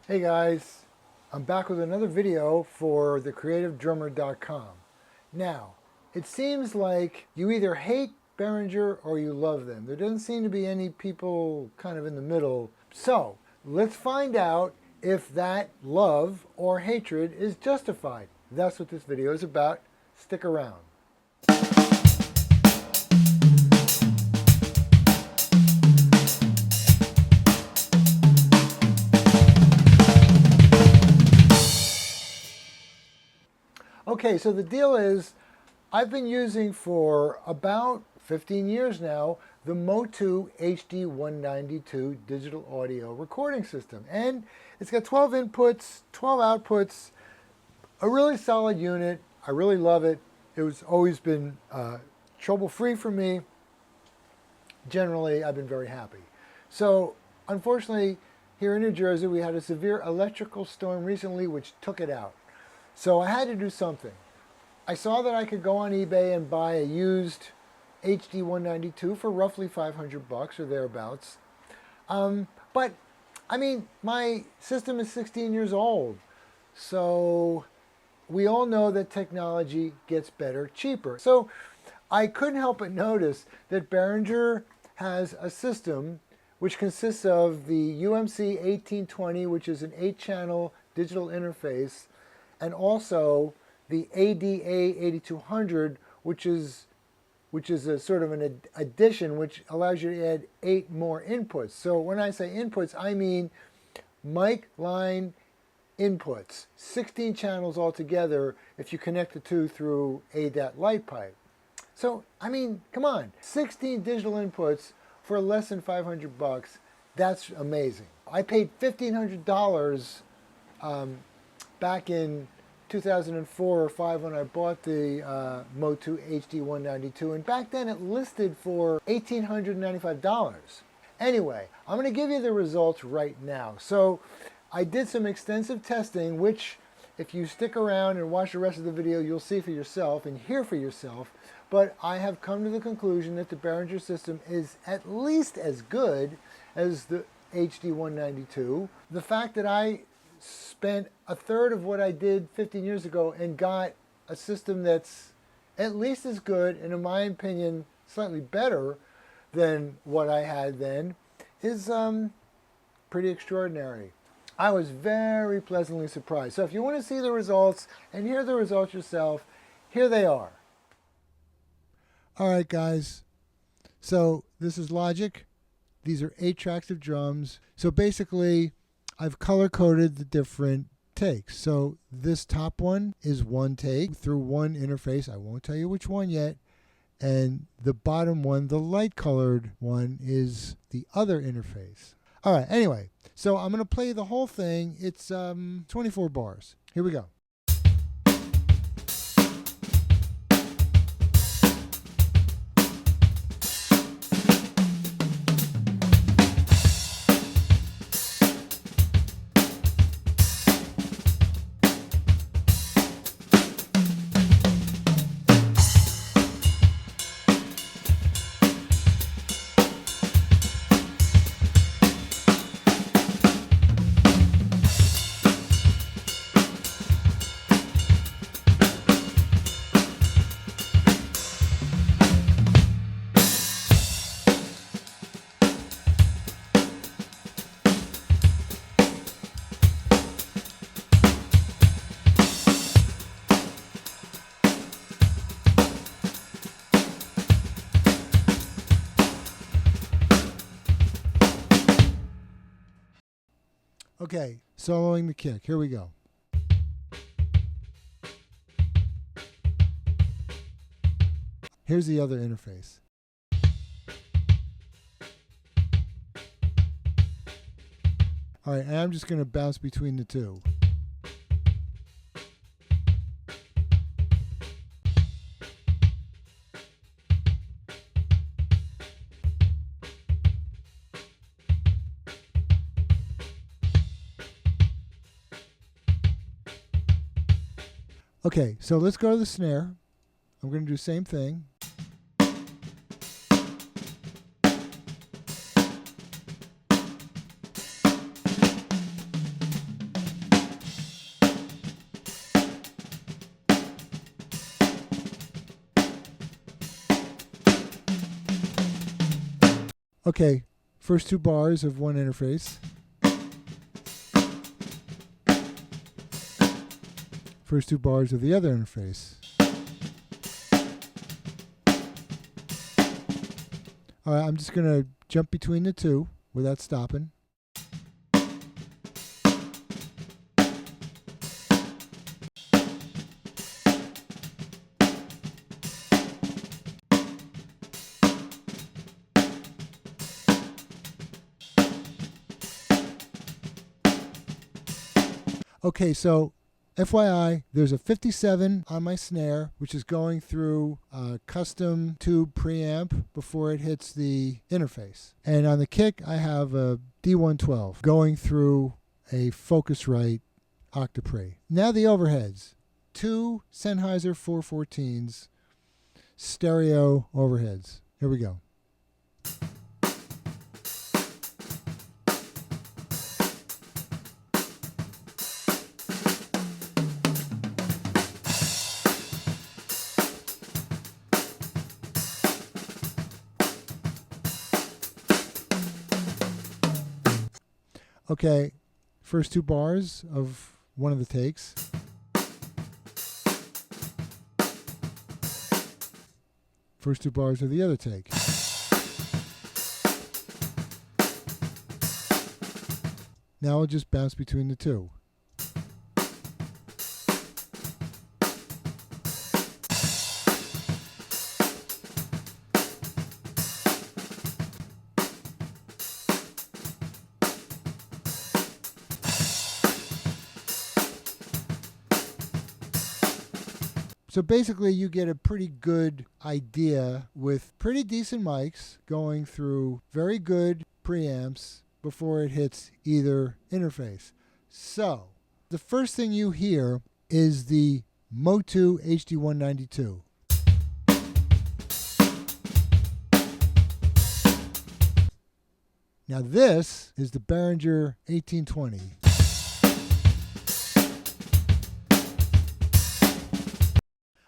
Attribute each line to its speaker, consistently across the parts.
Speaker 1: Hey guys, I'm back with another video for thecreativedrummer.com. Now, it seems like you either hate Behringer or you love them. There doesn't seem to be any people kind of in the middle. So, let's find out if that love or hatred is justified. That's what this video is about. Stick around. Okay, so the deal is, I've been using for about 15 years now the MOTU HD192 digital audio recording system. And it's got 12 inputs, 12 outputs, a really solid unit. I really love it. It was always been trouble-free for me. Generally, I've been very happy. So, unfortunately, here in New Jersey, we had a severe electrical storm recently which took it out. So I had to do something. I saw that I could go on eBay and buy a used HD192 for roughly 500 bucks or thereabouts. But, I mean, my system is 16 years old. So we all know that technology gets better cheaper. So I couldn't help but notice that Behringer has a system which consists of the UMC1820, which is an 8-channel digital interface, and also the ADA8200, which is a sort of an addition which allows you to add 8 more inputs. So when I say inputs, I mean mic line inputs, 16 channels altogether if you connect the two through ADAT light pipe. So, I mean, come on, 16 digital inputs for less than 500 bucks, that's amazing. I paid $1,500 back in 2004 or 5 when I bought the MOTU HD192, and back then it listed for $1,895. Anyway, I'm going to give you the results right now. So I did some extensive testing, which if you stick around and watch the rest of the video, you'll see for yourself and hear for yourself. But I have come to the conclusion that the Behringer system is at least as good as the HD192. The fact that I spent a third of what I did 15 years ago and got a system that's at least as good, and in my opinion, slightly better than what I had then, is pretty extraordinary. I was very pleasantly surprised. So if you want to see the results and hear the results yourself, here they are. All right, guys. So this is Logic. These are 8 tracks of drums. So basically, I've color-coded the different takes. So this top one is one take through one interface. I won't tell you which one yet. And the bottom one, the light-colored one, is the other interface. All right, anyway, so I'm going to play the whole thing. It's 24 bars. Here we go. Okay, soloing the kick. Here we go. Here's the other interface. All right, and I'm just going to bounce between the two. Okay, so let's go to the snare. I'm going to do the same thing. Okay, first two bars of one interface. First two bars of the other interface. All right, I'm just going to jump between the two without stopping. Okay, so FYI, there's a 57 on my snare, which is going through a custom tube preamp before it hits the interface. And on the kick, I have a D112 going through a Focusrite Octapre. Now the overheads. Two Sennheiser 414s, stereo overheads. Here we go. Okay, first two bars of one of the takes. First two bars of the other take. Now I'll just bounce between the two. So basically you get a pretty good idea with pretty decent mics going through very good preamps before it hits either interface. So the first thing you hear is the MOTU HD192. Now this is the Behringer 1820.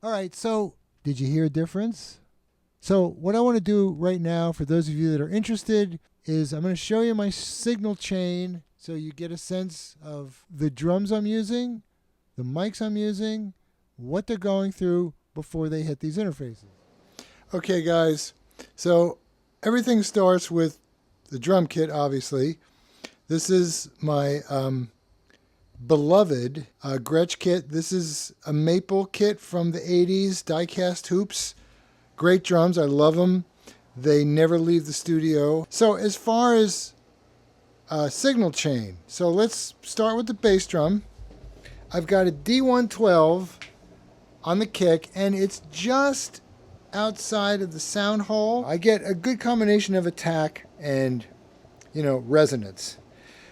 Speaker 1: All right, so did you hear a difference? So what I want to do right now, for those of you that are interested, is I'm going to show you my signal chain so you get a sense of the drums I'm using, the mics I'm using, what they're going through before they hit these interfaces. Okay, guys, so everything starts with the drum kit, obviously. This is my beloved Gretsch kit. This is a maple kit from the 80s, die-cast hoops. Great drums, I love them. They never leave the studio. So as far as signal chain, so let's start with the bass drum. I've got a D112 on the kick, and it's just outside of the sound hole. I get a good combination of attack and, resonance.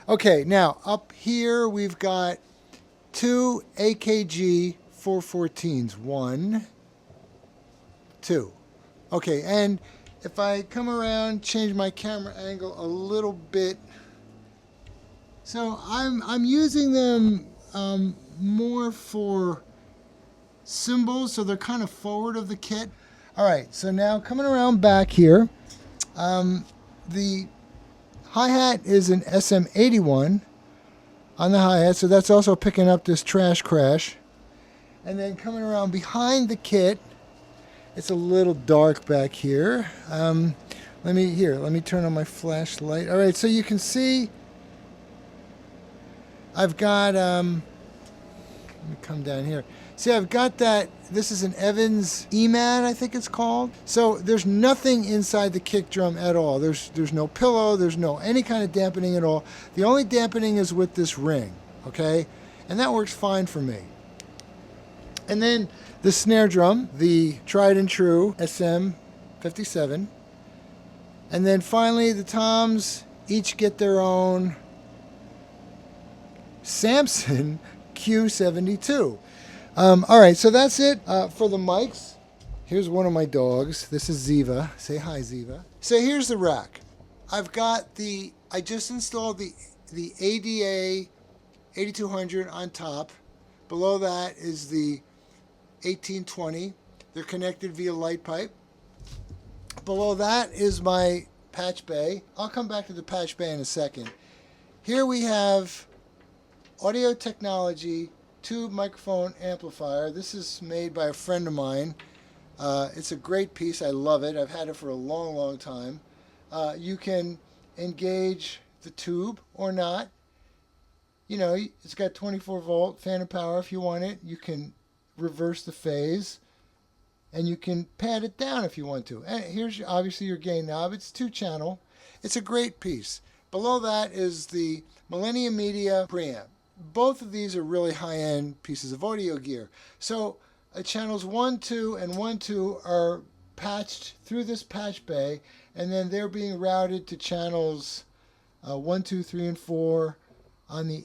Speaker 1: Okay, now up here we've got two AKG 414s. 1, 2. Okay, and if I come around, change my camera angle a little bit. So I'm using them more for cymbals, so they're kind of forward of the kit. All right, so now coming around back here, the hi-hat is an SM81 on the hi-hat, so that's also picking up this trash crash. And then coming around behind the kit, it's a little dark back here. Let me turn on my flashlight. All right, so you can see I've got, let me come down here. See, I've got that, this is an Evans EMAD, I think it's called. So there's nothing inside the kick drum at all. There's no pillow, there's no any kind of dampening at all. The only dampening is with this ring, okay? And that works fine for me. And then the snare drum, the tried and true SM57. And then finally the toms each get their own Samson Q72. All right, so that's it for the mics. Here's one of my dogs. This is Ziva. Say hi, Ziva. So here's the rack. I've got I just installed the ADA8200 on top. Below that is the 1820. They're connected via light pipe. Below that is my patch bay. I'll come back to the patch bay in a second. Here we have Audio Technology tube microphone amplifier. This is made by a friend of mine. It's a great piece. I love it. I've had it for a long, long time. You can engage the tube or not. You know, it's got 24 volt phantom power if you want it. You can reverse the phase, and you can pad it down if you want to. And here's obviously your gain knob. It's 2-channel. It's a great piece. Below that is the Millennium Media preamp. Both of these are really high-end pieces of audio gear. So channels 1, 2, and 1, 2 are patched through this patch bay, and then they're being routed to channels 1, 2, 3, and 4 on the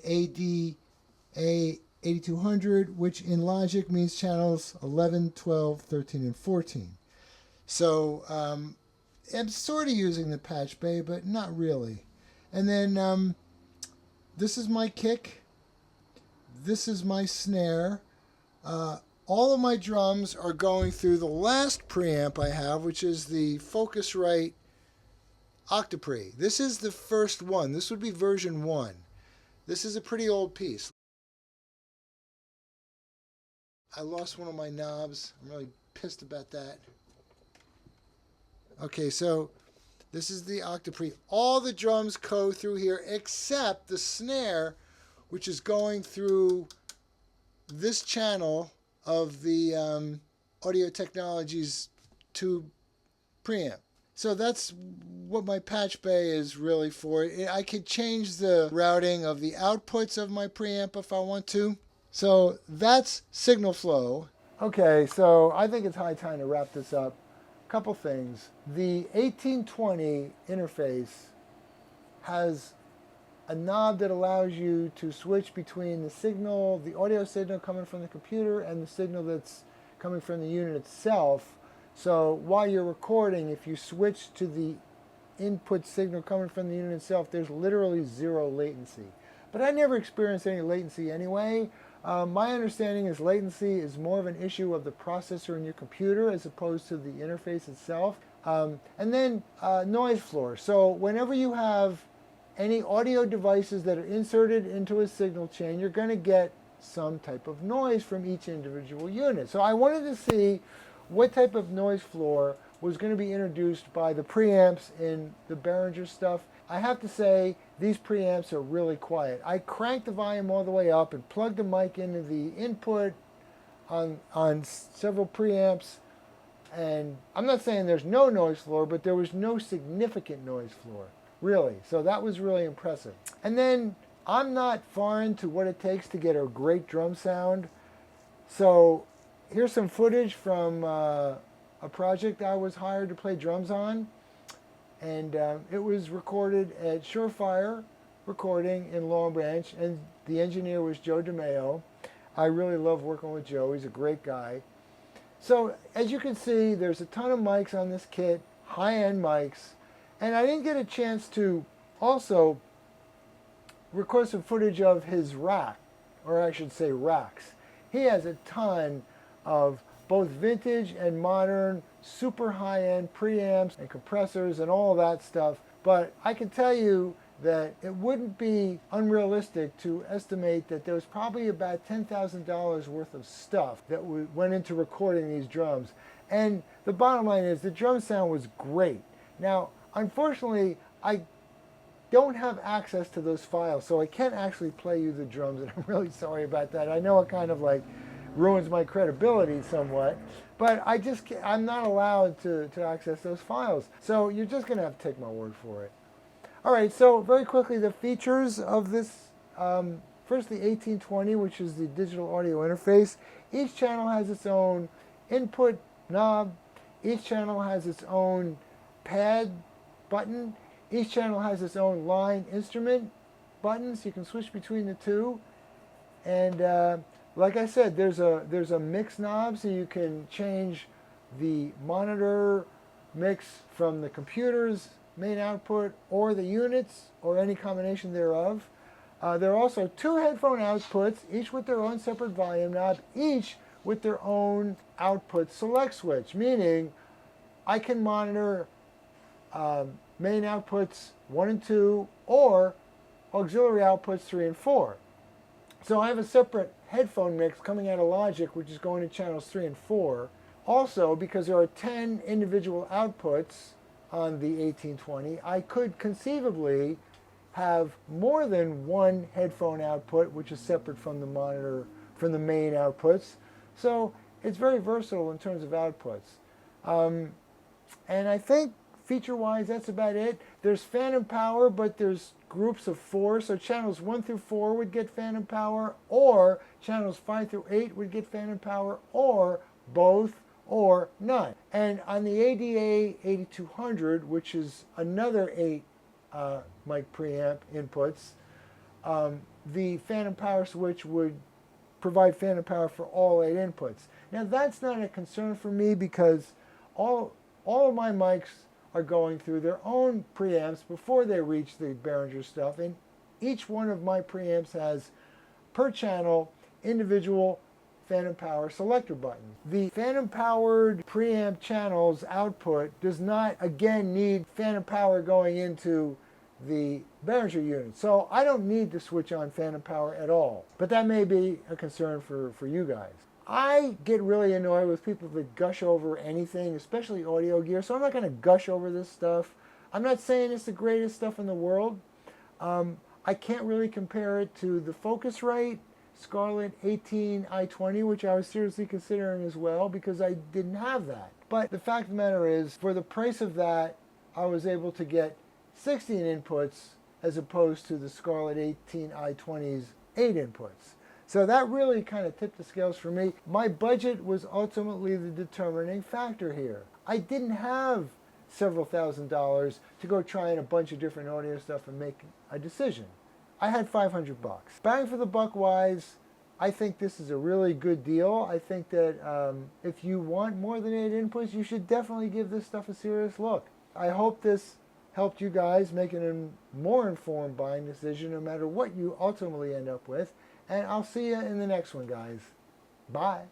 Speaker 1: ADA8200, which in Logic means channels 11, 12, 13, and 14. So I'm sort of using the patch bay, but not really. And then this is my kick. This is my snare. All of my drums are going through the last preamp I have, which is the Focusrite Octopre. This is the first one. This would be version 1. This is a pretty old piece. I lost one of my knobs. I'm really pissed about that. Okay, so this is the Octopre. All the drums go through here except the snare, which is going through this channel of the Audio Technologies tube preamp. So that's what my patch bay is really for. I could change the routing of the outputs of my preamp if I want to. So that's signal flow. Okay, so I think it's high time to wrap this up. Couple things. The 1820 interface has a knob that allows you to switch between the signal, the audio signal coming from the computer, and the signal that's coming from the unit itself. So while you're recording, if you switch to the input signal coming from the unit itself, there's literally zero latency. But I never experienced any latency anyway. My understanding is latency is more of an issue of the processor in your computer as opposed to the interface itself. And then noise floor. So whenever you have any audio devices that are inserted into a signal chain, you're going to get some type of noise from each individual unit. So I wanted to see what type of noise floor was going to be introduced by the preamps in the Behringer stuff. I have to say, these preamps are really quiet. I cranked the volume all the way up and plugged the mic into the input on several preamps, and I'm not saying there's no noise floor, but there was no significant noise floor, really. So that was really impressive. And then I'm not foreign to what it takes to get a great drum sound. So here's some footage from a project I was hired to play drums on. And it was recorded at Surefire Recording in Long Branch, and the engineer was Joe DeMeo. I really love working with Joe. He's a great guy. So as you can see, there's a ton of mics on this kit, high-end mics, and I didn't get a chance to also record some footage of his rack, or I should say racks. He has a ton of both vintage and modern, super high-end preamps and compressors and all that stuff. But I can tell you that it wouldn't be unrealistic to estimate that there was probably about $10,000 worth of stuff that went into recording these drums. And the bottom line is the drum sound was great. Now, unfortunately, I don't have access to those files, so I can't actually play you the drums, and I'm really sorry about that. I know it kind of like ruins my credibility somewhat, but I'm not allowed to access those files. So you're just going to have to take my word for it. All right, so very quickly, the features of this. First, the 1820, which is the digital audio interface. Each channel has its own input knob. Each channel has its own pad button. Each channel has its own line instrument buttons. You can switch between the two. And like I said, there's a mix knob, so you can change the monitor mix from the computer's main output or the units or any combination thereof. There are also two headphone outputs, each with their own separate volume knob, each with their own output select switch, meaning I can monitor main outputs 1 and 2 or auxiliary outputs 3 and 4. So I have a separate headphone mix coming out of Logic, which is going to channels 3 and 4. Also, because there are 10 individual outputs on the 1820, I could conceivably have more than one headphone output, which is separate from the monitor, from the main outputs. So it's very versatile in terms of outputs. And I think feature-wise, that's about it. There's phantom power, but there's groups of 4, so channels 1 through 4 would get phantom power, or channels 5 through 8 would get phantom power, or both, or none. And on the ADA8200, which is another 8 mic preamp inputs, the phantom power switch would provide phantom power for all 8 inputs. Now that's not a concern for me because all of my mics are going through their own preamps before they reach the Behringer stuff, and each one of my preamps has per channel individual phantom power selector buttons. The phantom powered preamp channel's output does not again need phantom power going into the Behringer unit, so I don't need to switch on phantom power at all, but that may be a concern for you guys. I get really annoyed with people that gush over anything, especially audio gear, so I'm not going to gush over this stuff. I'm not saying it's the greatest stuff in the world. I can't really compare it to the Focusrite Scarlett 18i20, which I was seriously considering as well because I didn't have that. But the fact of the matter is, for the price of that, I was able to get 16 inputs as opposed to the Scarlett 18i20's 8 inputs. So that really kind of tipped the scales for me. My budget was ultimately the determining factor here. I didn't have several $1,000s to go trying a bunch of different audio stuff and make a decision. I had $500. Bang for the buck wise, I think this is a really good deal. I think that if you want more than 8 inputs, you should definitely give this stuff a serious look. I hope this helped you guys make a more informed buying decision no matter what you ultimately end up with. And I'll see you in the next one, guys. Bye.